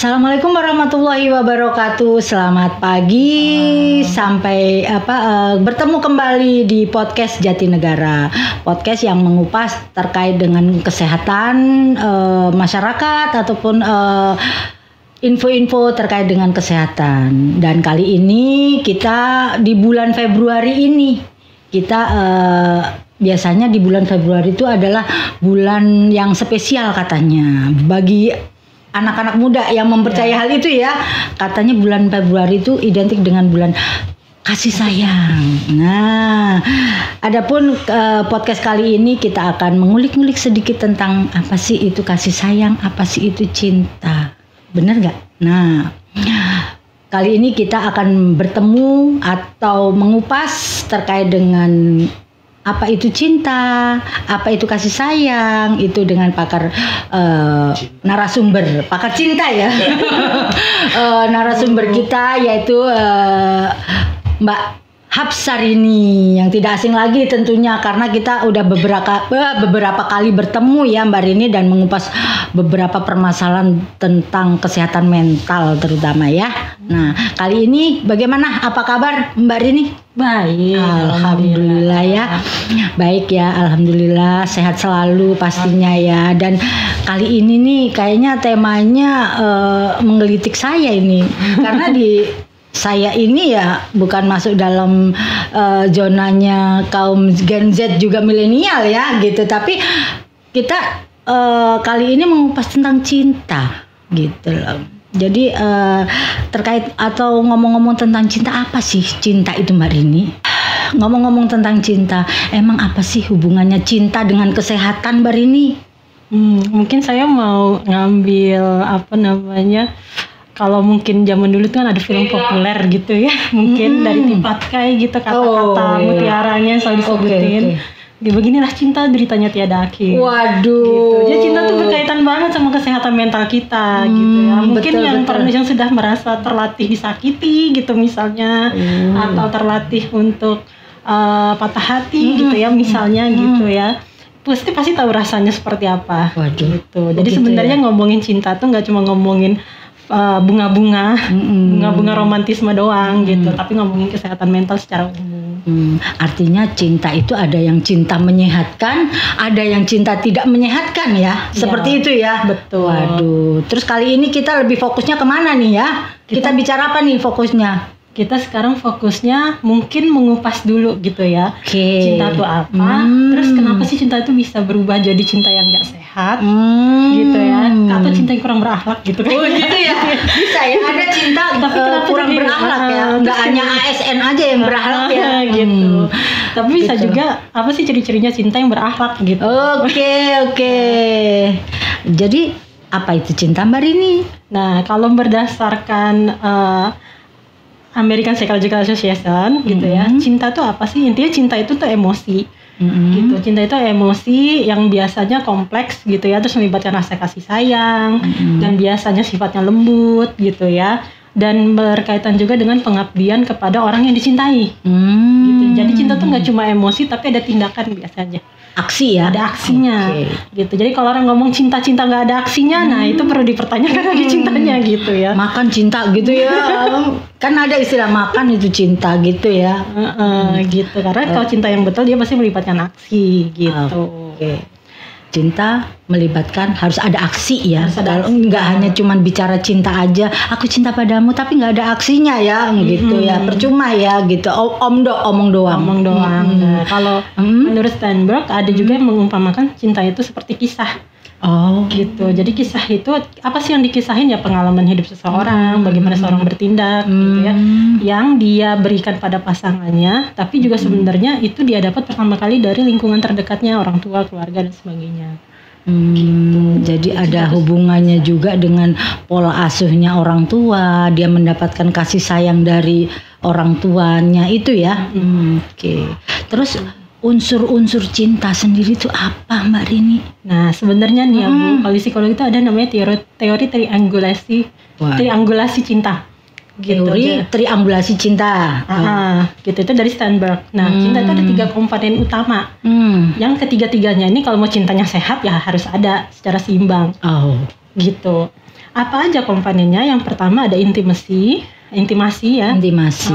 Assalamualaikum warahmatullahi wabarakatuh. Selamat pagi. Sampai bertemu kembali di podcast Jatinegara. Podcast yang mengupas terkait dengan kesehatan masyarakat ataupun info-info terkait dengan kesehatan. Dan kali ini kita di bulan Februari ini kita biasanya di bulan Februari itu adalah bulan yang spesial katanya bagi anak-anak muda yang mempercayai hal itu ya. Katanya bulan Februari itu identik dengan bulan kasih sayang. Nah, adapun podcast kali ini kita akan mengulik-ngulik sedikit tentang apa sih itu kasih sayang, apa sih itu cinta. Benar nggak? Nah, kali ini kita akan bertemu atau mengupas terkait dengan apa itu cinta, apa itu kasih sayang, itu dengan pakar narasumber, pakar cinta ya. Narasumber kita yaitu Mbak Hapsarini, yang tidak asing lagi tentunya karena kita udah beberapa kali bertemu ya Mbak Rini dan mengupas beberapa permasalahan tentang kesehatan mental terutama ya. Nah, kali ini bagaimana? Apa kabar Mbak Rini? Baik, alhamdulillah ya. Baik ya, alhamdulillah sehat selalu pastinya ya. Dan kali ini nih kayaknya temanya menggelitik saya ini karena saya ini ya bukan masuk dalam zonanya kaum Gen Z juga milenial ya gitu, tapi kita kali ini mengupas tentang cinta gitu loh. Jadi terkait atau ngomong-ngomong tentang cinta, apa sih cinta itu Mbak Rini? Ngomong-ngomong tentang cinta, emang apa sih hubungannya cinta dengan kesehatan Mbak Rini? Mungkin saya mau ngambil kalau mungkin zaman dulu tuh kan ada film populer gitu ya, mungkin dari Tipatkai gitu kata-kata mutiaranya selalu disebutin. Beginilah cinta, deritanya tiada akhir. Waduh. Gitu. Jadi cinta tuh berkaitan banget sama kesehatan mental kita gitu ya. Mungkin betul. Yang sudah merasa terlatih disakiti gitu misalnya, atau terlatih untuk patah hati gitu ya misalnya gitu ya. Pasti tahu rasanya seperti apa. Waduh. Gitu. Jadi sebenarnya ngomongin cinta tuh nggak cuma ngomongin bunga-bunga romantisme doang gitu, tapi ngomongin kesehatan mental secara umum. Artinya cinta itu ada yang cinta menyehatkan, ada yang cinta tidak menyehatkan ya, seperti itu ya. Betul. Waduh. Terus kali ini kita lebih fokusnya kemana nih ya? Kita bicara apa nih fokusnya? Kita sekarang fokusnya mungkin mengupas dulu gitu ya. Cinta itu apa? Terus kenapa sih cinta itu bisa berubah jadi cinta yang nggak sehat? Gitu ya. Atau cinta yang kurang berakhlak gitu kan? Oh gitu ya. Bisa ya. Ada cinta tapi kurang berakhlak ya. Nggak hanya ASN aja yang berakhlak ya. Gitu. Tapi bisa juga apa sih ciri-cirinya cinta yang berakhlak gitu? Oke. Jadi apa itu cinta Mbak Rini? Nah, kalau berdasarkan American Psychological Association gitu ya, cinta itu apa sih? Intinya cinta itu tuh emosi gitu. Cinta itu emosi yang biasanya kompleks gitu ya, terus melibatkan rasa kasih sayang dan biasanya sifatnya lembut gitu ya, dan berkaitan juga dengan pengabdian kepada orang yang dicintai gitu. Jadi cinta tuh nggak cuma emosi tapi ada tindakan biasanya. Aksi ya? Ada aksinya gitu. Jadi kalau orang ngomong cinta-cinta nggak ada aksinya, nah itu perlu dipertanyakan lagi cintanya gitu ya. Makan cinta gitu ya. Kan ada istilah makan itu cinta gitu ya. Gitu. Karena kalau cinta yang betul dia pasti melibatkan aksi gitu. Cinta melibatkan harus ada aksi ya. Kalau nggak hanya cuman bicara cinta aja, aku cinta padamu tapi nggak ada aksinya ya gitu ya, percuma ya gitu. Omong doang. Nah, kalau menurut Steinberg ada juga yang mengumpamakan cinta itu seperti kisah. Gitu. Jadi kisah itu apa sih yang dikisahin ya, pengalaman hidup seseorang, bagaimana seorang bertindak gitu ya, yang dia berikan pada pasangannya, tapi juga sebenarnya itu dia dapat pertama kali dari lingkungan terdekatnya, orang tua, keluarga dan sebagainya. Gitu. Jadi ada hubungannya juga dengan pola asuhnya orang tua, dia mendapatkan kasih sayang dari orang tuanya itu ya. Terus unsur-unsur cinta sendiri itu apa Mbak Rini? Nah sebenarnya nih ya Bu, kalau psikologi itu ada namanya teori triangulasi cinta. Teori triangulasi cinta. Gitu, itu dari Steinberg. Nah cinta itu ada 3 komponen utama. Yang ketiga-tiganya ini kalau mau cintanya sehat ya harus ada secara seimbang. Gitu. Apa aja komponennya? Yang pertama ada intimasi ya. Intimasi.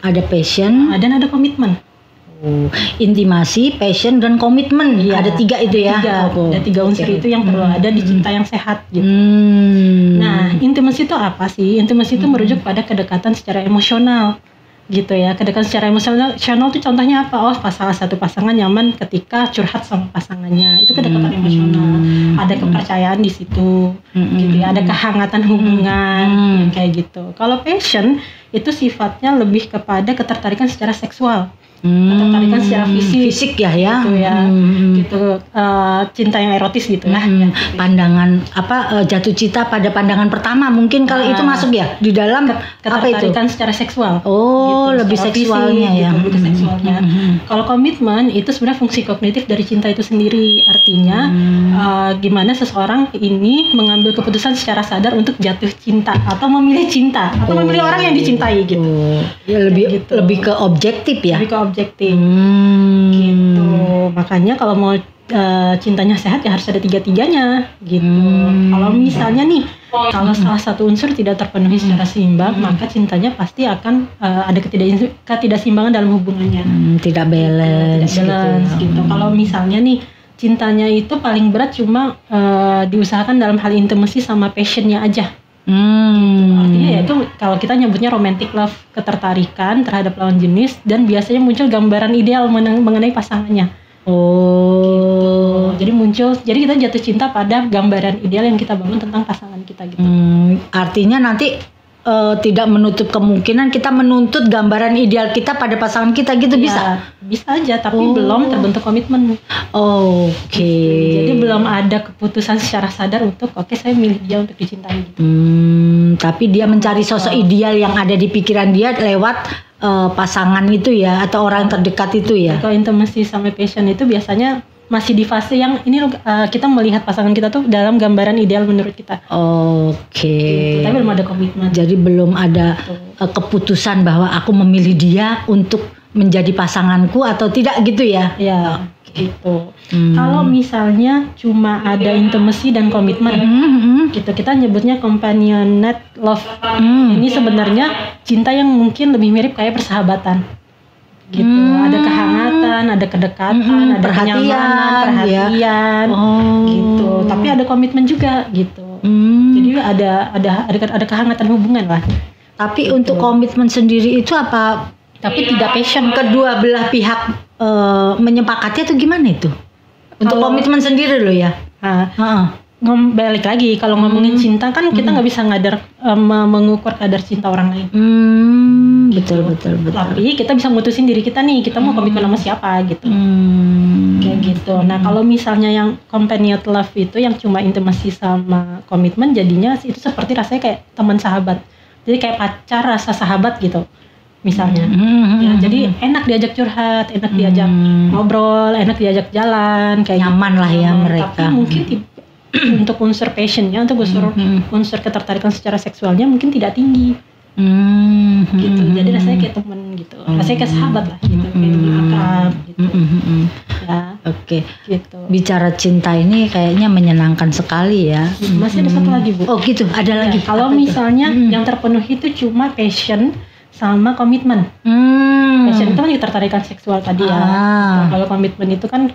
Ada passion. Dan ada komitmen. Intimasi, passion, dan komitmen. Ada 3 itu ya. Ada 3 unsur itu yang perlu ada di cinta yang sehat gitu. Nah, intimasi itu apa sih? Intimasi itu merujuk pada kedekatan secara emosional gitu ya. Kedekatan secara emosional itu contohnya apa? Salah satu pasangan nyaman ketika curhat sama pasangannya. Itu kedekatan emosional. Ada kepercayaan di situ gitu ya. Ada kehangatan hubungan kayak gitu. Kalau passion itu sifatnya lebih kepada ketertarikan secara seksual. Ketertarikan secara fisik ya gitu ya. Gitu, cinta yang erotis gitu lah. Pandangan jatuh cinta pada pandangan pertama mungkin kalau itu masuk ya di dalam ketertarikan secara seksual. Gitu, lebih seksualnya fisik, ya. Gitu, lebih seksualnya. Kalau komitmen itu sebenarnya fungsi kognitif dari cinta itu sendiri. Artinya gimana seseorang ini mengambil keputusan secara sadar untuk jatuh cinta atau memilih cinta atau memilih orang yang dicintai gitu. Ya lebih ke objektif ya. Lebih ke objektif gitu. Makanya kalau mau cintanya sehat ya harus ada 3-tiganya gitu. Kalau misalnya nih kalau salah satu unsur tidak terpenuhi secara seimbang, maka cintanya pasti akan ada ketidakseimbangan dalam hubungannya. Tidak balance gitu. Kalau misalnya nih cintanya itu paling berat cuma diusahakan dalam hal intimasi sama passionnya aja. Artinya ya itu kalau kita nyebutnya romantic love, ketertarikan terhadap lawan jenis, dan biasanya muncul gambaran ideal mengenai pasangannya. Gitu. Jadi kita jatuh cinta pada gambaran ideal yang kita bangun tentang pasangan kita gitu. Artinya nanti tidak menutup kemungkinan kita menuntut gambaran ideal kita pada pasangan kita gitu ya, bisa aja tapi belum terbentuk komitmen. Gitu. Jadi belum ada keputusan secara sadar untuk saya milih dia untuk dicintai gitu. Tapi dia mencari sosok ideal yang ada di pikiran dia lewat pasangan itu ya atau orang terdekat itu ya. Kalau intimacy sama passion itu biasanya masih di fase yang ini kita melihat pasangan kita tuh dalam gambaran ideal menurut kita. Gitu. Tapi belum ada komitmen. Jadi belum ada keputusan bahwa aku memilih dia untuk menjadi pasanganku atau tidak gitu ya. Ya, gitu. Kalau misalnya cuma ada intimacy dan komitmen, gitu kita nyebutnya companionate love. Ini sebenarnya cinta yang mungkin lebih mirip kayak persahabatan. Gitu, ada kehangatan, ada kedekatan, ada kenyamanan, perhatian, gitu. Tapi ada komitmen juga, gitu. Jadi ada kehangatan hubungan lah. Tapi gitu. Untuk komitmen sendiri itu apa? Tapi tidak passion. Kedua belah pihak menyepakati atau gimana itu? Untuk komitmen sendiri loh ya. Balik lagi kalau ngomongin cinta kan kita nggak bisa mengukur kadar cinta orang lain. Betul. Tapi kita bisa mutusin diri kita nih, kita mau komitmen sama siapa gitu. Kayak gitu. Nah kalau misalnya yang companionate love itu yang cuma intimasi sama komitmen, jadinya itu seperti rasanya kayak teman sahabat. Jadi kayak pacar rasa sahabat gitu. Misalnya, ya, jadi enak diajak curhat, enak diajak ngobrol, enak diajak jalan, kayak nyaman gitu lah ya mereka. Tapi mungkin untuk unsur passionnya, untuk unsur ketertarikan secara seksualnya mungkin tidak tinggi. Gitu. Jadi rasanya kayak teman gitu, rasanya kayak sahabat lah gitu, kayak teman akrab gitu. Ya. Oke. Gitu. Bicara cinta ini kayaknya menyenangkan sekali ya. Masih ada satu lagi Bu. Oh gitu, ada lagi. Kalau misalnya yang terpenuhi itu cuma passion sama komitmen. Passion itu kan ketertarikan seksual tadi ya. Nah, kalau komitmen itu kan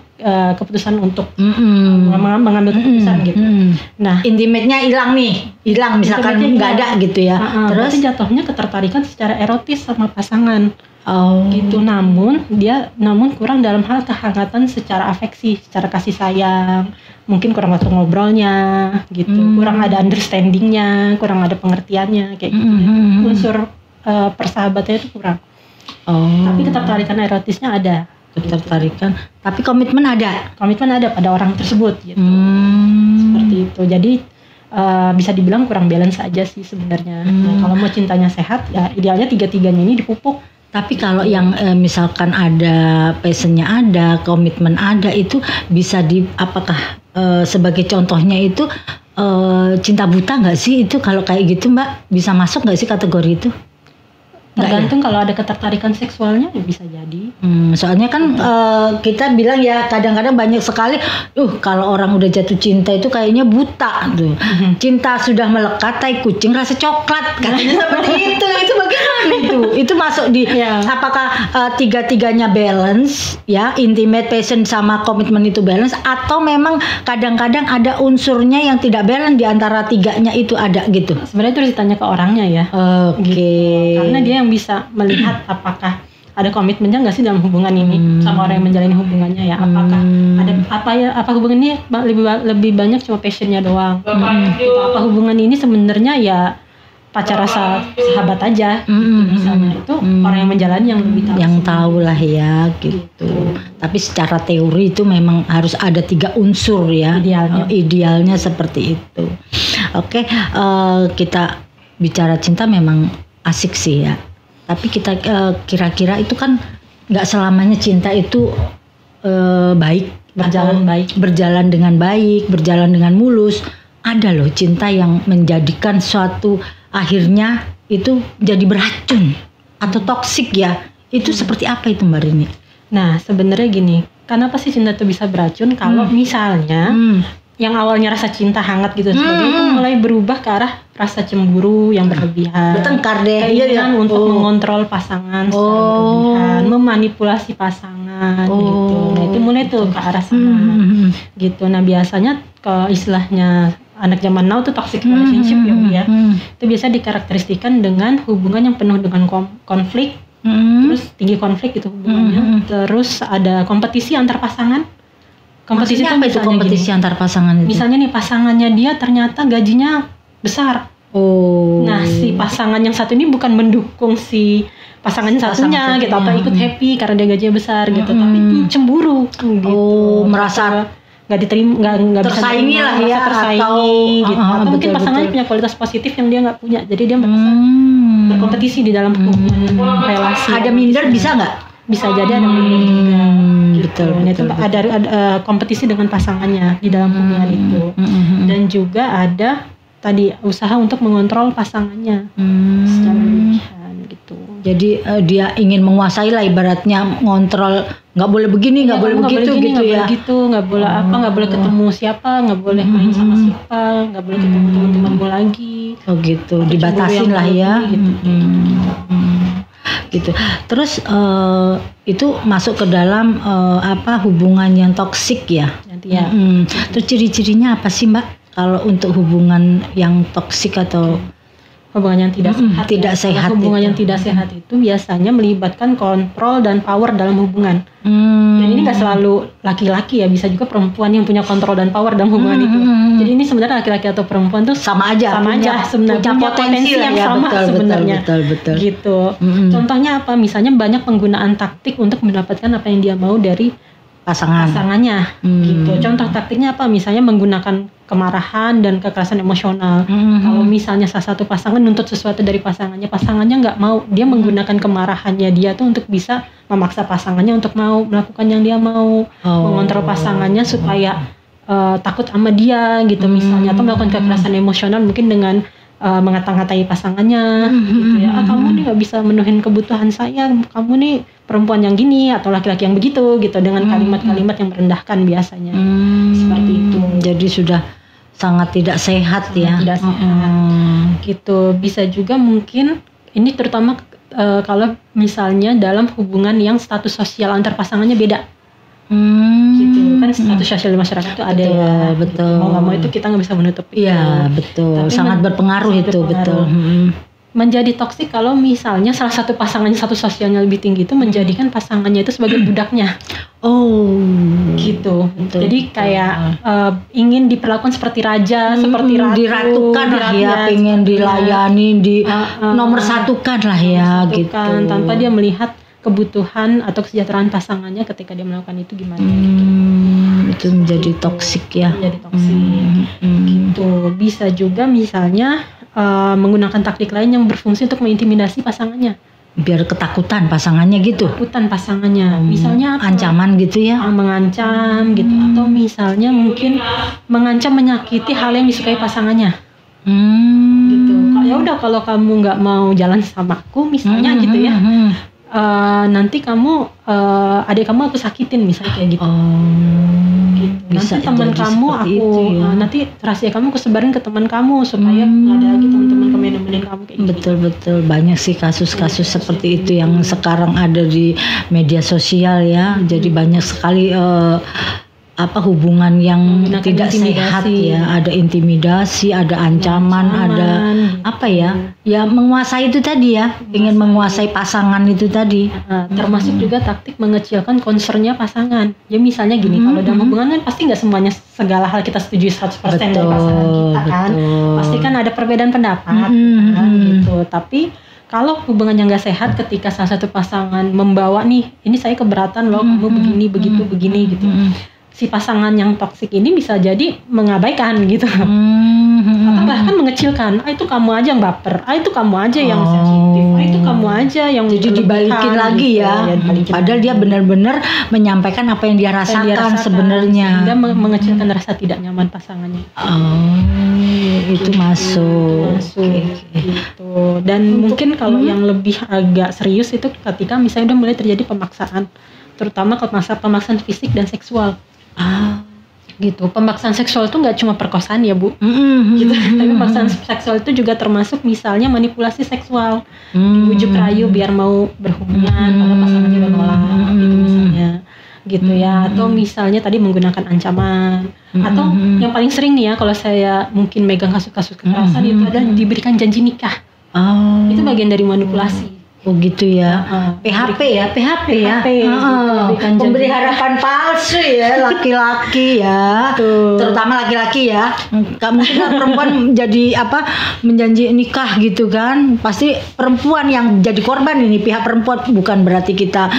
keputusan untuk mengambil keputusan gitu. Nah, intimate-nya hilang misalkan nggak ada gitu ya. Terus jatuhnya ketertarikan secara erotis sama pasangan. Gitu. Namun kurang dalam hal kehangatan secara afeksi, secara kasih sayang. Mungkin kurang waktu ngobrolnya gitu. Kurang ada understandingnya, kurang ada pengertiannya kayak gitu. Unsur persahabatannya itu kurang. Tapi ketertarikan erotisnya ada. Ketertarikan. Tapi komitmen ada. Komitmen ada pada orang tersebut gitu. Seperti itu. Jadi bisa dibilang kurang balance aja sih sebenarnya. Nah, kalau mau cintanya sehat ya idealnya 3-tiganya ini dipupuk. Tapi kalau yang misalkan ada passionnya ada, komitmen ada, itu bisa apakah sebagai contohnya itu cinta buta nggak sih itu kalau kayak gitu Mbak? Bisa masuk nggak sih kategori itu? Tergantung kalau ada ketertarikan seksualnya ya bisa jadi. Soalnya kan kita bilang ya kadang-kadang banyak sekali, kalau orang udah jatuh cinta itu kayaknya buta tuh. Cinta sudah melekat, tai kucing rasa coklat katanya seperti itu. Itu bagaimana itu? Itu masuk di apakah tiga-tiganya balance ya, intimate, passion sama komitmen itu balance, atau memang kadang-kadang ada unsurnya yang tidak balance di antara tiganya itu ada gitu? Sebenarnya itu harus ditanya ke orangnya ya. Oke. Gitu. Karena dia yang bisa melihat apakah ada komitmennya nggak sih dalam hubungan ini sama orang yang menjalani hubungannya ya. Apakah ada apa hubungan ini lebih banyak cuma passionnya doang. Gitu. Apa hubungan ini sebenarnya ya pacar rasa sahabat aja gitu, misalnya itu orang yang menjalani yang lebih tahu. Yang tahu lah ya gitu. Tapi secara teori itu memang harus ada 3 unsur ya. Idealnya seperti itu. Oke, kita bicara cinta memang asik sih ya. Tapi kita kira-kira itu kan nggak selamanya cinta itu baik, berjalan dengan baik, berjalan dengan mulus. Ada loh cinta yang menjadikan suatu akhirnya itu jadi beracun atau toksik ya. Itu seperti apa itu Mbak Rini? Nah sebenarnya gini, kenapa sih cinta itu bisa beracun? Kalau misalnya yang awalnya rasa cinta hangat gitu sebagainya itu mulai berubah ke arah rasa cemburu yang berlebihan, bertengkar deh, keinginan untuk mengontrol pasangan secara berlebihan, memanipulasi pasangan gitu. Nah itu mulai tuh ke arah sana gitu. Nah biasanya ke istilahnya anak zaman now tuh toxic relationship ya, itu biasa dikarakteristikan dengan hubungan yang penuh dengan konflik, terus tinggi konflik itu hubungannya, terus ada kompetisi antar pasangan. Kompetisi itu apa itu kompetisi antar pasangan itu? Misalnya nih pasangannya dia ternyata gajinya besar. Nah si pasangan yang satu ini bukan mendukung si pasangannya satunya gitu, apa ikut happy karena dia gajinya besar gitu, tapi cemburu gitu. Merasa nggak diterima, nggak tersaingi lah ya, tersaingi gitu. Atau mungkin pasangannya punya kualitas positif yang dia nggak punya, jadi dia merasa berkompetisi di dalam hubungan relasi. Ada minder bisa nggak? Bisa jadi ada minder juga. Betul. Nah, itu ada kompetisi dengan pasangannya di dalam hubungan itu. Dan juga ada tadi usaha untuk mengontrol pasangannya secara berlebihan gitu. Jadi dia ingin menguasai lah ibaratnya, ngontrol, nggak boleh begini, nggak boleh begitu gitu ya. Nggak boleh apa, nggak boleh ketemu siapa, nggak boleh main sama siapa, nggak boleh ketemu teman-temanmu lagi. Oh gitu, dibatasin lah ya. Gitu. Terus itu masuk ke dalam hubungan yang toksik ya. Terus ciri-cirinya apa sih Mbak kalau untuk hubungan yang toksik atau hubungan yang tidak sehat? Hubungan yang tidak sehat itu biasanya melibatkan kontrol dan power dalam hubungan. Dan ini nggak selalu laki-laki ya, bisa juga perempuan yang punya kontrol dan power dalam hubungan itu. Jadi ini sebenarnya laki-laki atau perempuan tuh sama aja sebenarnya punya potensi yang ya, sama sebenarnya. Betul. Gitu. Contohnya apa? Misalnya banyak penggunaan taktik untuk mendapatkan apa yang dia mau dari pasangannya. Gitu. Contoh taktiknya apa? Misalnya menggunakan kemarahan dan kekerasan emosional. Kalau misalnya salah satu pasangan nuntut sesuatu dari pasangannya nggak mau, dia menggunakan kemarahannya dia tuh untuk bisa memaksa pasangannya untuk mau melakukan yang dia mau, mengontrol pasangannya supaya takut sama dia gitu misalnya, atau melakukan kekerasan emosional mungkin dengan mengata-ngatai pasangannya gitu ya. Kamu nih nggak bisa menuhin kebutuhan saya, kamu nih perempuan yang gini atau laki-laki yang begitu gitu, dengan kalimat-kalimat yang merendahkan biasanya. Seperti itu. Jadi sudah sangat tidak sehat ya. Tidak sehat. Gitu. Bisa juga mungkin ini terutama kalau misalnya dalam hubungan yang status sosial antar pasangannya beda. Gitu kan, status sosial di masyarakat itu ada ya. Betul. Mau nggak mau itu kita nggak bisa menutup itu. Iya betul. Tapi sangat berpengaruh itu. Betul. Menjadi toksik kalau misalnya salah satu pasangannya status sosialnya lebih tinggi, itu menjadikan pasangannya itu sebagai budaknya. Gitu. Betul, jadi kayak ingin diperlakukan seperti raja, seperti ratu, diratukan lah ya, pengen dilayani, nomor satukan lah ya, gitu. Tanpa dia melihat kebutuhan atau kesejahteraan pasangannya ketika dia melakukan itu gimana. Itu menjadi toksik ya. Menjadi toksik. Gitu. Bisa juga misalnya menggunakan taktik lain yang berfungsi untuk mengintimidasi pasangannya. Biar ketakutan pasangannya gitu. Ketakutan pasangannya. Misalnya apa? Ancaman gitu ya. Mengancam gitu, atau misalnya mungkin mengancam menyakiti hal yang disukai pasangannya. Gitu. ya udah kalau kamu nggak mau jalan sama aku misalnya gitu ya, nanti kamu adik kamu aku sakitin misalnya kayak gitu. Gitu. Nanti teman kamu aku nanti rahasia kamu aku sebarin ke teman kamu supaya nggak ada lagi teman-teman kamu yang nemenin kamu kayak betul banyak sih kasus-kasus seperti itu yang sekarang ada di media sosial ya. Jadi banyak sekali hubungan yang tidak sehat ya, ada intimidasi, ada ancaman, ada ya menguasai itu tadi ya, ingin menguasai pasangan itu tadi. Termasuk juga taktik mengecilkan concernnya pasangan. Ya misalnya gini, kalau dalam hubungan kan pasti nggak semuanya segala hal kita setuju 100% dari pasangan kita kan, pasti kan ada perbedaan pendapat gitu. Tapi kalau hubungan yang nggak sehat ketika salah satu pasangan membawa nih, ini saya keberatan loh, kamu begini, begitu, begini gitu. Si pasangan yang toksik ini bisa jadi mengabaikan gitu, atau bahkan mengecilkan. Itu kamu aja yang baper, itu kamu aja yang sensitif, itu kamu aja yang jadi dibalikin lagi gitu, ya. Padahal dia benar-benar menyampaikan apa yang dia rasakan sebenarnya. Dia mengecilkan rasa tidak nyaman pasangannya. Itu masuk. Gitu. Dan mungkin kalau yang lebih agak serius itu ketika misalnya udah mulai terjadi pemaksaan, terutama kalau pemaksaan fisik dan seksual. Gitu. Pemaksaan seksual itu nggak cuma perkosaan ya Bu, gitu. Tapi pemaksaan seksual itu juga termasuk misalnya manipulasi seksual, dibujuk rayu biar mau berhubungan, padahal pasangannya udah nolak, gitu misalnya, gitu ya. Atau misalnya tadi menggunakan ancaman, atau yang paling sering nih ya, kalau saya mungkin megang kasus-kasus kekerasan itu adalah diberikan janji nikah. Itu bagian dari manipulasi. Oh gitu ya, PHP ya, pemberi harapan palsu ya, laki-laki ya, terutama laki-laki ya. Mungkin perempuan jadi menjanji nikah gitu kan, pasti perempuan yang jadi korban ini, pihak perempuan. Bukan berarti kita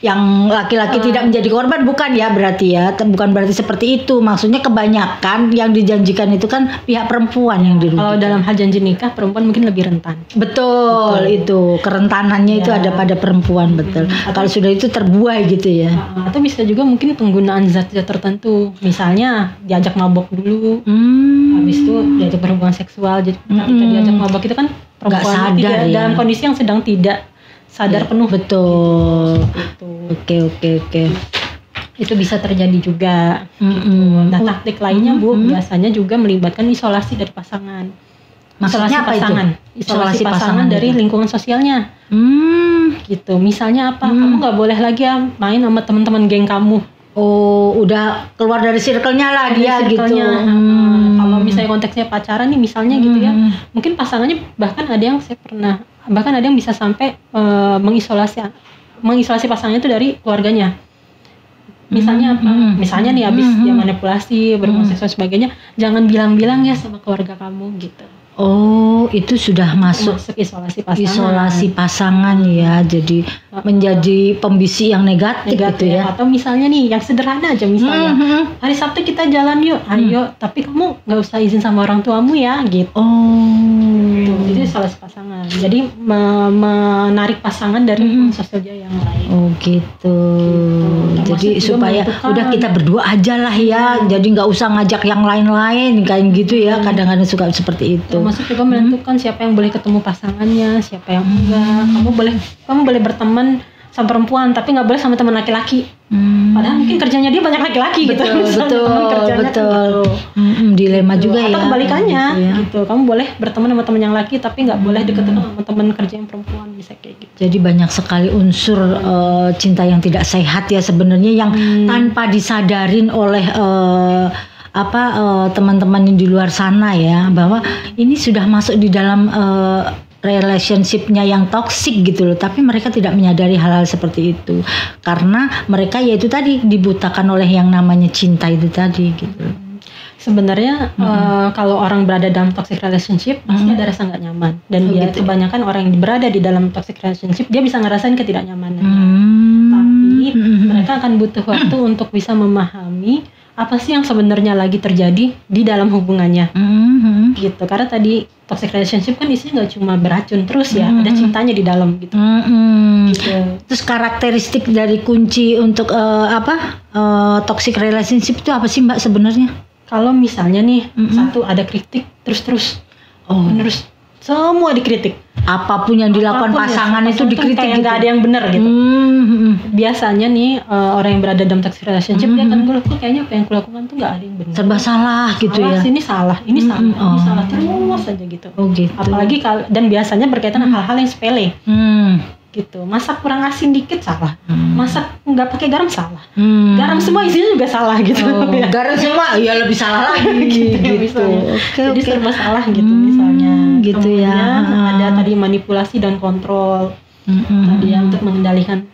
yang laki-laki tidak menjadi korban, bukan ya berarti ya, bukan berarti seperti itu. Maksudnya kebanyakan yang dijanjikan itu kan pihak perempuan yang dirugikan. Kalau dalam hal janji nikah, perempuan mungkin lebih rentan. Betul. Itu kerentanannya itu ada pada perempuan, betul. Kalau sudah itu terbuai gitu ya. Atau bisa juga mungkin penggunaan zat-zat tertentu, misalnya diajak mabok dulu, habis itu diajak berhubungan seksual. Jadi ketika diajak mabok itu kan perempuan tidak dalam kondisi yang sedang tidak sadar penuh. Betul. Gitu. Oke. Itu bisa terjadi juga. Gitu. Nah, taktik lainnya Bu, biasanya juga melibatkan isolasi dari pasangan. Maksudnya apa pasangan. Itu? Isolasi pasangan dari lingkungan sosialnya. Gitu. Misalnya apa? Kamu nggak boleh lagi main sama teman-teman geng kamu. Oh, udah keluar dari circle-nya lah dia gitu. Kalau misalnya konteksnya pacaran nih misalnya gitu ya, mungkin pasangannya bahkan ada yang bisa sampai mengisolasi pasangannya itu dari keluarganya. Misalnya misalnya nih habis dia manipulasi, berhubungan seksual sebagainya, jangan bilang-bilang ya sama keluarga kamu gitu. Oh, itu sudah masuk isolasi pasangan ya. Jadi menjadi pembisik yang negatif gitu ya. Atau misalnya nih yang sederhana aja, misalnya hari Sabtu kita jalan yuk, ayo, tapi kamu nggak usah izin sama orang tuamu ya gitu. Itu isolasi pasangan. Jadi menarik pasangan dari sosial yang lain. Oh gitu. Jadi supaya udah kita berdua aja lah ya. Jadi nggak usah ngajak yang lain-lain kayak gitu ya. Kadang-kadang suka seperti itu. Termasuk juga menentukan siapa yang boleh ketemu pasangannya, siapa yang enggak. Kamu boleh berteman sama perempuan, tapi nggak boleh sama teman laki-laki. Padahal mungkin kerjanya dia banyak laki-laki gitu. Betul. Dilema gitu. juga ya. Atau kebalikannya gitu. Kamu boleh berteman sama teman yang laki, tapi nggak boleh deket sama teman kerja yang perempuan, bisa kayak gitu. Jadi banyak sekali unsur cinta yang tidak sehat ya sebenarnya, yang tanpa disadarin oleh teman-teman yang di luar sana ya, bahwa ini sudah masuk di dalam relationship-nya yang toksik gitu loh, tapi mereka tidak menyadari hal-hal seperti itu karena mereka yaitu tadi dibutakan oleh yang namanya cinta itu tadi gitu. Sebenarnya kalau orang berada dalam toxic relationship pasti ada rasa nggak nyaman, dan kebanyakan orang yang berada di dalam toxic relationship dia bisa ngerasain ketidaknyamanan. Tapi mereka akan butuh waktu untuk bisa memahami apa sih yang sebenarnya lagi terjadi di dalam hubungannya, gitu. Karena tadi toxic relationship kan isinya nggak cuma beracun terus ya, ada cintanya di dalam gitu. Gitu. Terus karakteristik dari kunci untuk toxic relationship itu apa sih Mbak sebenarnya? Kalau misalnya nih satu ada kritik terus Terus semua dikritik. Apapun yang dilakukan pasangan itu dikritik kayak gitu. nggak ada yang benar gitu. Biasanya nih orang yang berada dalam toxic relationship dia akan ngeluh, kok kayaknya apa yang kulakukan tuh nggak ada yang benar. Serba salah gitu ya. Ini salah, ini salah terus aja gitu. Gitu. Apalagi dan biasanya berkaitan dengan hal-hal yang sepele. Gitu. Masak kurang asin dikit salah. Masak nggak pakai garam salah. Garam semua isinya juga salah gitu. Garam semua ya lebih salah lagi gitu. Jadi serba salah gitu misalnya. Gitu. Kemudian ada tadi manipulasi dan kontrol. Tadi untuk mengendalikan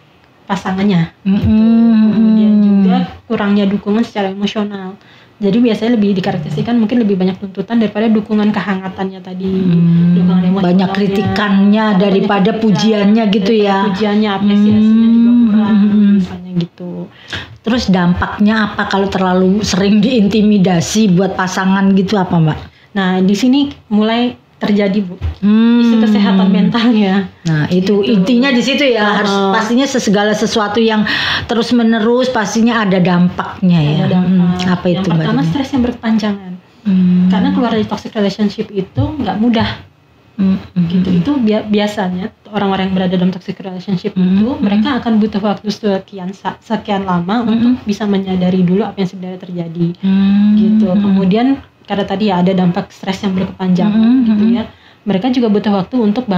pasangannya. Kemudian juga kurangnya dukungan secara emosional. Jadi biasanya lebih dikarakterisasikan mungkin lebih banyak tuntutan daripada dukungan kehangatannya tadi. Dukungan emosional. Banyak kritikannya daripada pujiannya gitu ya. Pujiannya, apresiasinya juga kurang misalnya gitu. Terus dampaknya apa kalau terlalu sering diintimidasi buat pasangan gitu apa Mbak? Nah di sini mulai terjadi Bu isu kesehatan mentalnya. Nah itu gitu. Intinya di situ ya harus pastinya segala sesuatu yang terus menerus pastinya ada dampaknya ya. Ada dampak. Apa itu yang pertama stres yang berkepanjangan. Karena keluar dari toxic relationship itu nggak mudah. Gitu. Itu biasanya orang-orang yang berada dalam toxic relationship itu mereka akan butuh waktu sekian lama untuk bisa menyadari dulu apa yang sebenarnya terjadi. Gitu. Kemudian karena tadi ya ada dampak stres yang berkepanjangan gitu ya. Mereka juga butuh waktu untuk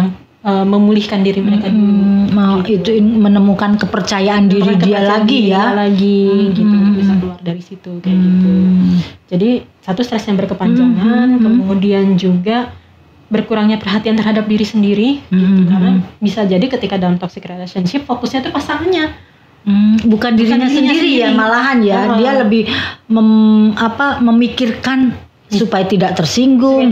memulihkan diri mereka dulu. Gitu. Itu menemukan kepercayaan diri dia lagi ya. Gitu bisa keluar dari situ kayak gitu. Jadi satu stres yang berkepanjangan, kemudian juga berkurangnya perhatian terhadap diri sendiri gitu. Karena bisa jadi ketika dalam toxic relationship fokusnya tuh pasangannya. Bukan dirinya sendiri ya malahan ya. Dia lebih memikirkan supaya tidak tersinggung,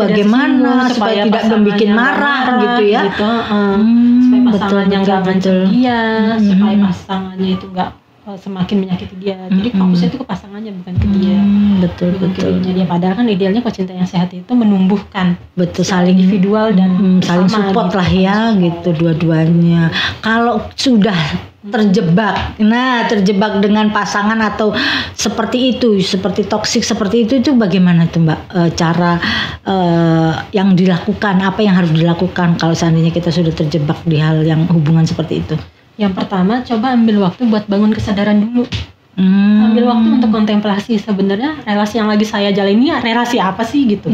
supaya tidak membuat marah gitu ya. Supaya pasangannya nggak ngancam dia, supaya pasangannya itu nggak semakin menyakiti dia. Jadi fokusnya itu ke pasangannya bukan ke dia. Betul. Dia padahal kan idealnya kalau cinta yang sehat itu menumbuhkan. Betul, saling individual dan saling support gitu, lah ya gitu dua-duanya. Kalau sudah terjebak dengan pasangan atau seperti itu, seperti toksik seperti itu bagaimana tuh Mbak cara yang dilakukan, apa yang harus dilakukan kalau seandainya kita sudah terjebak di hal yang hubungan seperti itu? Yang pertama coba ambil waktu buat bangun kesadaran dulu. Ambil waktu untuk kontemplasi sebenarnya relasi yang lagi saya jalani relasi apa sih gitu.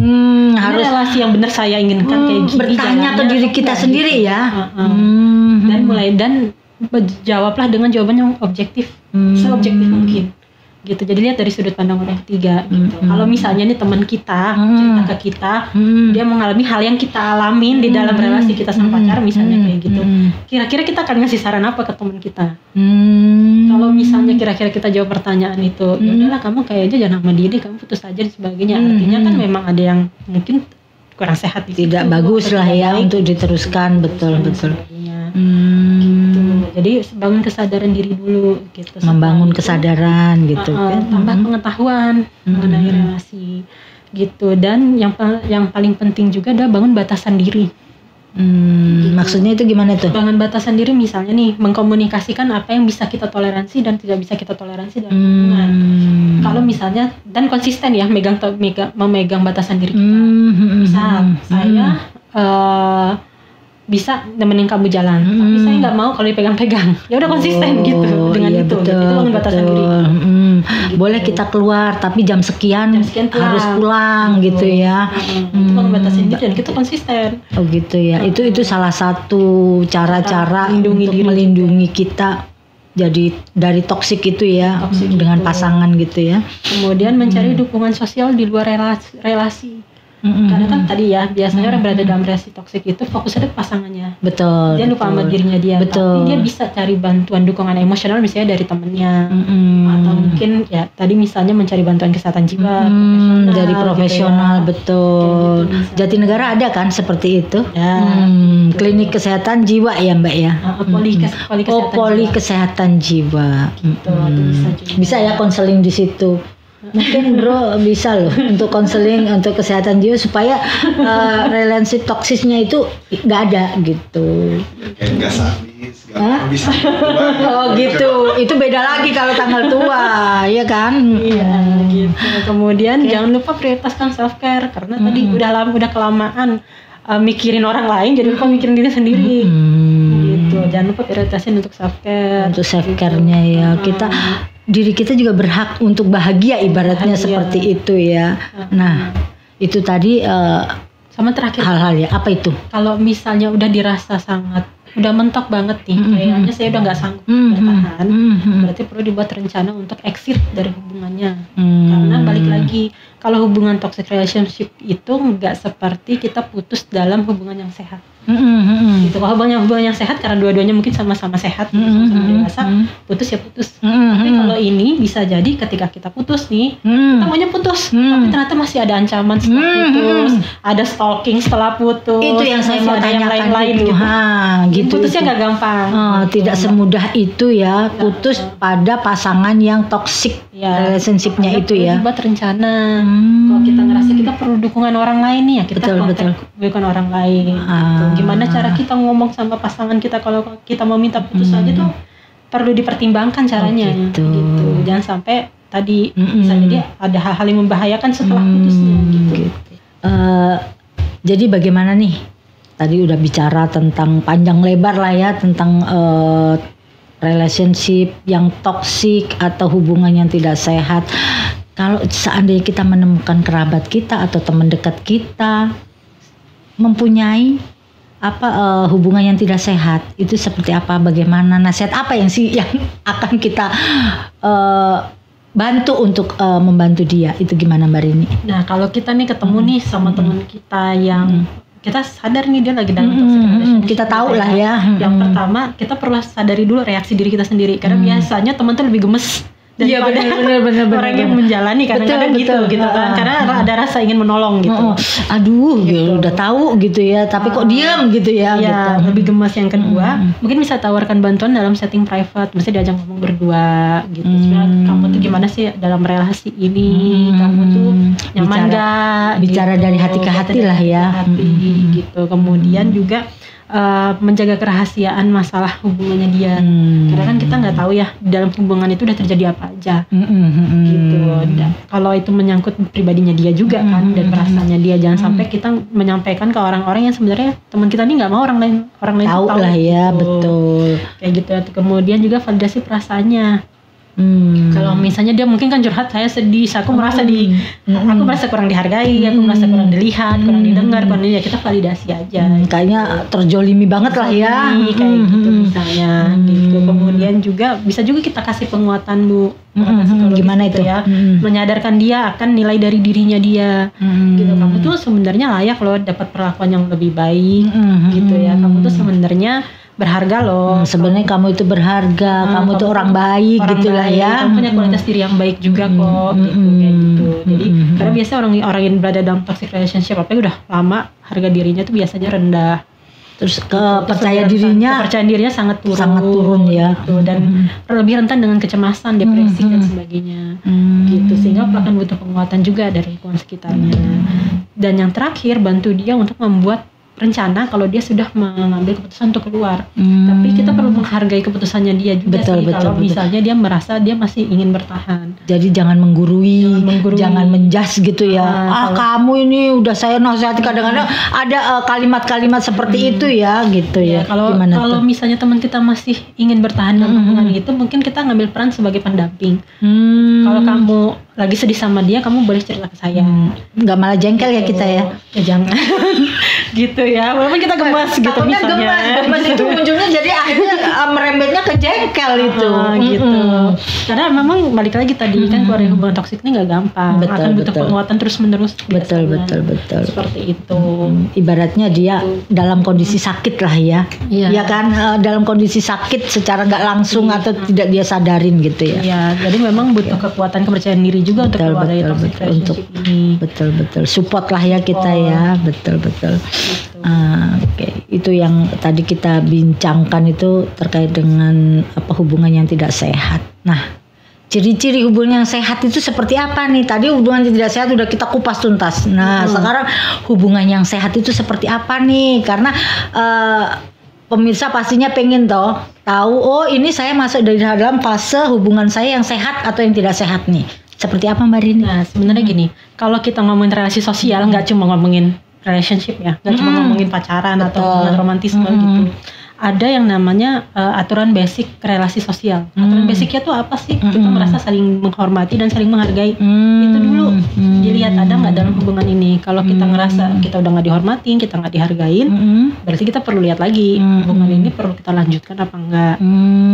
Harus relasi yang benar saya inginkan kayak gini. Bertanya ke diri kita sendiri gitu. Ya. Dan jawablah dengan jawaban yang objektif, seobjektif mungkin. Gitu. Jadi lihat dari sudut pandang orang ketiga gitu. Kalau misalnya nih teman kita cerita ke kita, dia mengalami hal yang kita alamin di dalam relasi kita sama pacar misalnya kayak gitu. Kira-kira kita akan ngasih saran apa ke teman kita? Kalau misalnya kira-kira kita jawab pertanyaan itu, ya udahlah kamu kayaknya jangan sama dia, kamu putus aja dan sebagainya. Artinya kan memang ada yang mungkin kurang sehat di tidak bagus lah ya untuk diteruskan, betul. Jadi bangun kesadaran diri dulu gitu. Membangun kesadaran gitu kan. Tambah pengetahuan mengenai relasi gitu. Dan yang paling penting juga adalah bangun batasan diri. Gitu. Maksudnya itu gimana tuh? Bangun batasan diri misalnya nih mengkomunikasikan apa yang bisa kita toleransi dan tidak bisa kita toleransi dalam hubungan. Kalau misalnya dan konsisten ya memegang batasan diri kita. Misal saya bisa nemenin kamu jalan, tapi saya nggak mau kalau dipegang-pegang. Ya udah konsisten gitu dengan itu. Betul, itu bangun batasan diri. Gitu. Boleh kita keluar, tapi jam sekian harus pulang gitu ya. Itu bangun batasan diri dan kita konsisten. Oh gitu ya. Itu salah satu cara-cara untuk melindungi kita jadi dari toksik itu ya, dengan pasangan gitu ya. Kemudian mencari dukungan sosial di luar relasi. Karena kan tadi ya biasanya orang berada dalam relasi toksik itu fokusnya ke pasangannya. Betul. Dia lupa sama dirinya dia. Tapi dia bisa cari bantuan dukungan emosional misalnya dari temennya, atau mungkin ya tadi misalnya mencari bantuan kesehatan jiwa dari profesional gitu ya. Betul. Gitu, Jatinegara ada kan seperti itu. Ya, klinik kesehatan jiwa ya Mbak ya. Poli kesehatan jiwa. Gitu, bisa ya konseling di situ. Mungkin Bro bisa loh untuk konseling untuk kesehatan jiwa supaya relasi toksisnya itu nggak ada gitu. Kayak nggak sadis. Habis tua. Oh gitu, itu beda lagi kalau tanggal tua, ya kan? Iya, gitu. Kemudian jangan lupa prioritaskan self care karena tadi udah kelamaan mikirin orang lain, jadi lupa mikirin diri sendiri. Gitu. Jangan lupa prioritasin untuk self care. Untuk self care-nya ya, diri kita juga berhak untuk bahagia, ibaratnya seperti itu ya. Nah, itu tadi sama terakhir hal-hal ya, apa itu? Kalau misalnya udah dirasa udah mentok banget nih, kayaknya saya udah nggak sanggup bertahan, berarti perlu dibuat rencana untuk exit dari hubungannya. Karena balik lagi, kalau hubungan toxic relationship itu nggak seperti kita putus dalam hubungan yang sehat. Gitu. Kalau hubungan yang sehat karena dua-duanya mungkin sama-sama sehat, sama-sama dewasa, putus ya putus. Tapi kalau ini bisa jadi ketika kita putus nih, kita maunya putus, tapi ternyata masih ada ancaman setelah putus, ada stalking setelah putus. Itu yang saya mau tanyakan lain itu. Gitu. Putusnya nggak gampang. Tidak semudah itu ya, putus pada pasangan yang toxic relationship-nya itu ya. Buat rencana. Kalau kita ngerasa kita perlu dukungan orang lain nih ya, kita kontak dukungan orang lain. Gitu. Gimana cara kita ngomong sama pasangan kita kalau kita mau minta putus aja tuh perlu dipertimbangkan caranya. Gitu. Jangan sampai tadi bisa jadi ada hal-hal yang membahayakan setelah putusnya. Gitu. Jadi bagaimana nih? Tadi udah bicara tentang panjang lebar lah ya tentang relationship yang toksik atau hubungan yang tidak sehat. Kalau seandainya kita menemukan kerabat kita atau teman dekat kita mempunyai hubungan yang tidak sehat, itu seperti apa? Bagaimana nasihat apa yang akan kita bantu untuk membantu dia? Itu gimana Mbak Rini? Nah kalau kita nih ketemu nih sama teman kita yang kita sadar nih dia lagi dalam toxic relationship, kita tahu lah ya. Yang pertama kita perlu sadari dulu reaksi diri kita sendiri, karena biasanya teman tuh lebih gemes daripada bener, orang yang menjalani, kadang-kadang gitu kan, karena ada rasa ingin menolong gitu. Gitu. Udah tahu gitu ya, tapi kok diam gitu ya. Gitu. Lebih gemes. Yang kedua, mungkin bisa tawarkan bantuan dalam setting private, mesti diajak ngomong berdua gitu. Sebenarnya kamu tuh gimana sih dalam relasi ini, kamu tuh nyaman gak? Bicara gitu. dari hati ke hati lah ya. Gitu. Kemudian juga menjaga kerahasiaan masalah hubungannya dia, karena kan kita nggak tahu ya dalam hubungan itu udah terjadi apa aja. Gitu. Kalau itu menyangkut pribadinya dia juga kan dan perasaannya dia, jangan sampai kita menyampaikan ke orang-orang yang sebenarnya teman kita ini nggak mau orang lain tahu lah ya. Gitu. Betul kayak gitu. Kemudian juga validasi perasaannya. Kalau misalnya dia mungkin kan curhat, saya sedih, aku merasa aku merasa kurang dihargai, aku merasa kurang dilihat, kurang didengar, ya kita validasi aja. Kayaknya terjolimi banget lah ya. Kayak gitu misalnya. Gitu. Kemudian juga bisa juga kita kasih penguatan Bu. Gimana itu ya? Menyadarkan dia akan nilai dari dirinya dia. Gitu. Kamu tuh sebenarnya layak loh dapat perlakuan yang lebih baik. Gitu ya. Kamu tuh sebenarnya berharga loh. Sebenarnya kamu itu berharga, kamu tuh orang baik gitulah ya. Kamu punya kualitas diri yang baik juga kok, gitu kayak gitu. Jadi karena biasa orang yang berada dalam toxic relationship udah lama, harga dirinya tuh biasanya rendah. Terus kepercayaan dirinya sangat turun ya. Gitu. Dan lebih rentan dengan kecemasan, depresi dan sebagainya. Gitu, sehingga akan butuh penguatan juga dari lingkungan sekitarnya. Dan yang terakhir, bantu dia untuk membuat rencana kalau dia sudah mengambil keputusan untuk keluar. Tapi kita perlu menghargai keputusannya dia juga kalau misalnya dia merasa dia masih ingin bertahan. Jadi jangan menggurui. Jangan menjas gitu ya. Kamu ini udah saya nasihati, kadang-kadang ada kalimat-kalimat seperti itu ya gitu ya. Kalau misalnya teman kita masih ingin bertahan dalam hubungan itu, mungkin kita ngambil peran sebagai pendamping. Kalau kamu lagi sedih sama dia, kamu boleh cerita ke saya. Nggak malah jengkel ya kita ya. Ya jangan. Gitu ya, walaupun kita gemas gitu misalnya. Gemas itu ujungnya jadi akhirnya merembetnya ke jengkel itu. Gitu. Karena memang balik lagi tadi kan keluar dari hubungan toksik ini nggak gampang. Akan butuh penguatan terus-menerus. Betul. Seperti itu. Ibaratnya dia dalam kondisi sakit lah ya. Ya kan, dalam kondisi sakit secara nggak langsung atau tidak dia sadarin gitu ya. Iya, jadi memang butuh kekuatan kepercayaan diri juga untuk keluar dari toxic relationship ini. Betul. Support lah ya kita ya. Betul. Oke. Itu yang tadi kita bincangkan itu terkait dengan hubungan yang tidak sehat. Nah, ciri-ciri hubungan yang sehat itu seperti apa nih? Tadi hubungan yang tidak sehat udah kita kupas tuntas. Nah, sekarang hubungan yang sehat itu seperti apa nih? Karena pemirsa pastinya pengen tahu, oh ini saya masuk dari dalam fase hubungan saya yang sehat atau yang tidak sehat nih. Seperti apa Mbak Rini? Nah sebenarnya gini, kalau kita ngomongin relasi sosial nggak cuma ngomongin relationship ya, nggak cuma ngomongin pacaran atau hubungan romantisme gitu. Ada yang namanya aturan basic relasi sosial. Aturan basicnya tuh apa sih? Kita merasa saling menghormati dan saling menghargai. Itu dulu dilihat ada nggak dalam hubungan ini. Kalau kita ngerasa kita udah nggak dihormatin, kita nggak dihargain, berarti kita perlu lihat lagi hubungan ini perlu kita lanjutkan apa enggak.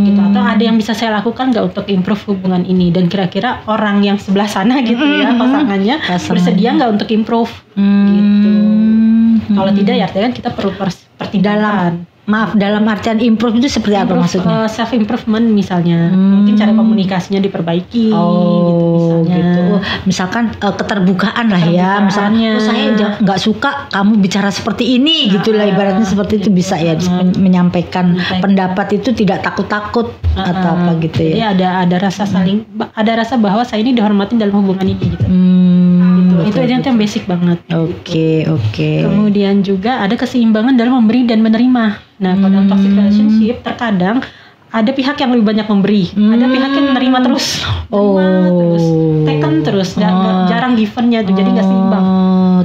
Gitu. Atau ada yang bisa saya lakukan nggak untuk improve hubungan ini, dan kira-kira orang yang sebelah sana gitu ya pasangannya bersedia nggak untuk improve gitu. Kalau tidak ya artinya kan kita perlu pertimbangan. Dalam artian improve itu seperti apa maksudnya? Self improvement misalnya, mungkin cara komunikasinya diperbaiki. Gitu. Misalkan keterbukaan lah ya. Misalnya saya nggak suka kamu bicara seperti ini, gitulah ibaratnya seperti itu bisa ya menyampaikan pendapat itu tidak takut-takut atau apa gitu ya. Jadi ada rasa ada rasa bahwa saya ini dihormatin dalam hubungan ini gitu. Itu yang basic banget. Oke. Kemudian juga ada keseimbangan dalam memberi dan menerima. Nah, kalau dalam toxic relationship terkadang ada pihak yang lebih banyak memberi, ada pihak yang menerima terus, taken terus, jarang givennya tuh, jadi nggak seimbang.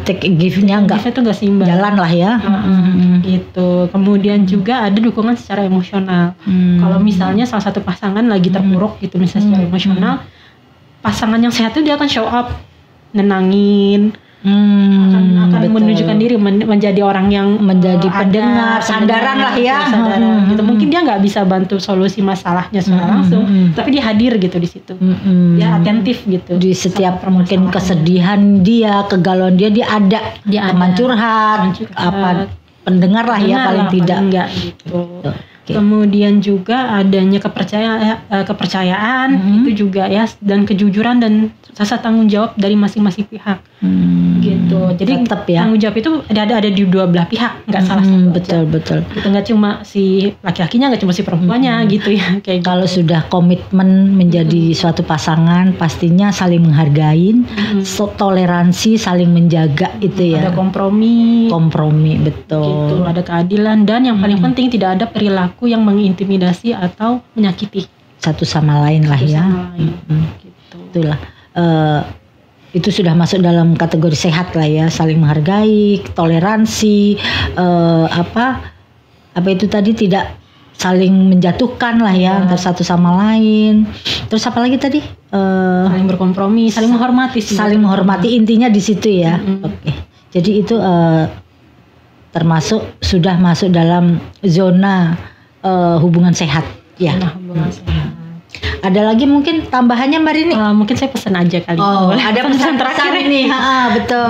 Take give-nya nggak seimbang. Jalan lah ya. Gitu. Kemudian juga ada dukungan secara emosional. Kalau misalnya salah satu pasangan lagi terpuruk gitu, misalnya secara emosional, pasangan yang sehat itu dia akan show up, nenangin. Akan menunjukkan diri menjadi orang yang menjadi pendengar, sandaran lah ya. Gitu. Mungkin dia nggak bisa bantu solusi masalahnya secara langsung, tapi dia hadir gitu di situ. Dia atentif gitu. Di setiap mungkin kesedihan dia, kegalauan dia ada teman curhat, apa pendengar lah ya paling tidak. Enggak gitu. Kemudian juga adanya kepercayaan itu juga ya, dan kejujuran dan rasa tanggung jawab dari masing-masing pihak. Gitu. Jadi tetap ya, tanggung jawab itu ada di dua belah pihak, nggak salah satu. Betul. Gitu, nggak cuma si laki-lakinya, nggak cuma si perempuannya gitu ya. Kayak kalau sudah komitmen menjadi suatu pasangan, pastinya saling menghargain, toleransi, saling menjaga itu ya. Ada kompromi, betul. Gitu, ada keadilan, dan yang paling penting tidak ada perilaku yang mengintimidasi atau menyakiti satu sama lain lah ya. Gitu. Itulah. Itu sudah masuk dalam kategori sehat lah ya, saling menghargai, toleransi, apa itu tadi, tidak saling menjatuhkan lah ya antar satu sama lain. Terus apa lagi tadi? Saling berkompromi, saling menghormati. Saling menghormati, intinya di situ ya. Oke. Jadi itu termasuk sudah masuk dalam zona hubungan sehat ya. Hubungan sehat. Ada lagi mungkin tambahannya Mbak Rini? Mungkin saya pesan aja kali. Ada pesan terakhir nih. Betul. Gitu.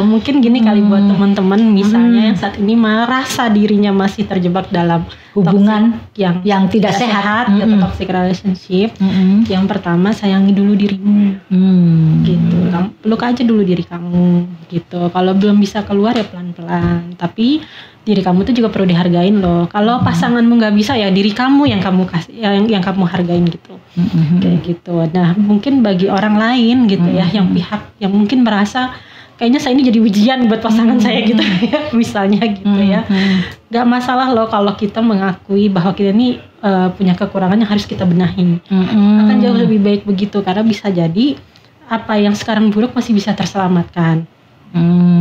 Mungkin gini kali buat teman-teman misalnya yang saat ini merasa dirinya masih terjebak dalam hubungan yang tidak sehat, atau toxic relationship. Yang pertama, sayangi dulu dirimu. Gitu. Peluk aja dulu diri kamu. Gitu. Kalau belum bisa keluar ya pelan-pelan. Tapi diri kamu tuh juga perlu dihargain loh. Kalau pasanganmu nggak bisa, ya diri kamu yang kamu kasih, yang kamu hargain gitu. Kayak gitu. Nah, mungkin bagi orang lain gitu ya, yang pihak yang mungkin merasa kayaknya saya ini jadi ujian buat pasangan saya gitu ya, misalnya gitu ya. Gak masalah loh kalau kita mengakui bahwa kita ini punya kekurangan yang harus kita benahi. Akan jauh lebih baik begitu, karena bisa jadi apa yang sekarang buruk masih bisa terselamatkan.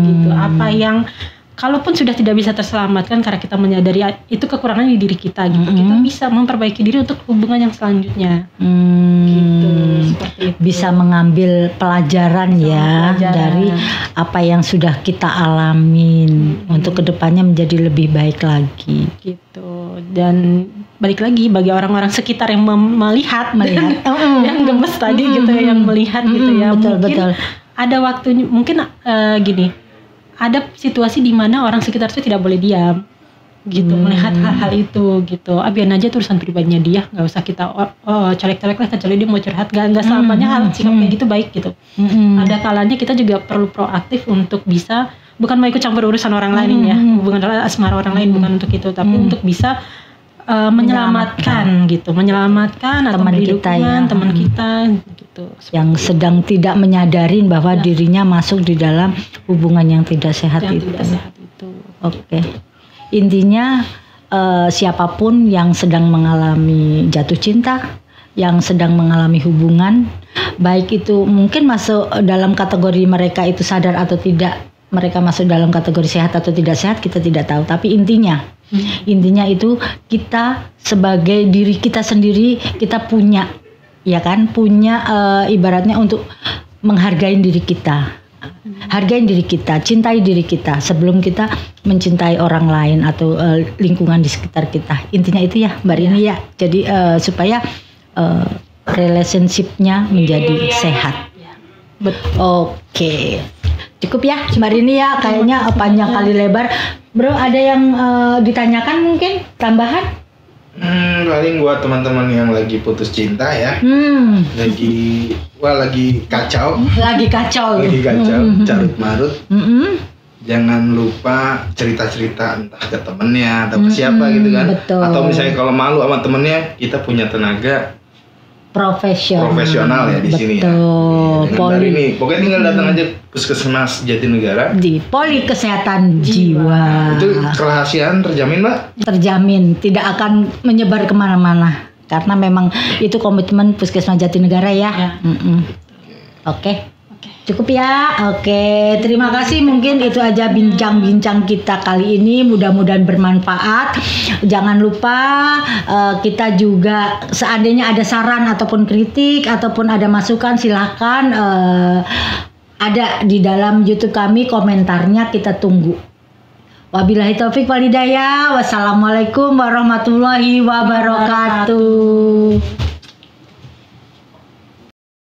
Gitu. Apa yang kalaupun sudah tidak bisa terselamatkan karena kita menyadari itu kekurangan di diri kita gitu, kita bisa memperbaiki diri untuk hubungan yang selanjutnya. Gitu, seperti itu. Bisa mengambil pelajaran dari apa yang sudah kita alamin untuk kedepannya menjadi lebih baik lagi. Gitu. Dan balik lagi bagi orang-orang sekitar yang melihat yang gemes tadi gitu ya, yang melihat gitu ya. Betul. Ada waktunya, mungkin gini. Ada situasi di mana orang sekitar itu tidak boleh diam, gitu, melihat hal-hal itu, gitu. Biarin aja itu urusan pribadinya dia, nggak usah kita colek-colek lah, kecuali dia mau curhat, nggak selamanya hal sikap kayak gitu baik, gitu. Ada kalanya kita juga perlu proaktif untuk bisa, bukan mau ikut campur urusan orang lain ya, hubungan asmara orang lain, bukan untuk itu, tapi untuk bisa menyelamatkan atau teman kita teman kita gitu, yang sedang tidak menyadarin bahwa dirinya masuk di dalam hubungan yang tidak sehat itu. Tidak sehat itu. Oke. Intinya siapapun yang sedang mengalami jatuh cinta, yang sedang mengalami hubungan, baik itu mungkin masuk dalam kategori mereka itu sadar atau tidak, mereka masuk dalam kategori sehat atau tidak sehat, kita tidak tahu. Tapi intinya itu kita sebagai diri kita sendiri, kita punya, ya kan, punya ibaratnya untuk menghargai diri kita. Hargain diri kita, cintai diri kita sebelum kita mencintai orang lain atau lingkungan di sekitar kita. Intinya itu ya Mbak Rini ya. Jadi supaya relationship-nya menjadi sehat. Oke. Cukup ya Mbak Rini ya. Kayaknya panjang kali lebar. Bro, ada yang ditanyakan mungkin tambahan? Paling buat teman-teman yang lagi putus cinta ya, lagi kacau, carut marut, jangan lupa cerita-cerita entah ke temennya atau ke siapa gitu kan. Betul. Atau misalnya kalau malu sama temennya, kita punya tenaga profesional ya di sini ya. Poli ini, pokoknya tinggal datang aja Puskesmas Jatinegara di Poli Kesehatan Jiwa. Itu kerahasiaan terjamin Mbak? Terjamin, tidak akan menyebar kemana-mana karena memang itu komitmen Puskesmas Jatinegara ya. Oke. Cukup ya. Oke, terima kasih. Mungkin itu aja bincang-bincang kita kali ini. Mudah-mudahan bermanfaat. Jangan lupa kita juga seandainya ada saran ataupun kritik ataupun ada masukan, silahkan ada di dalam YouTube kami, komentarnya kita tunggu. Wabillahi taufik wal hidayah. Wassalamualaikum warahmatullahi wabarakatuh.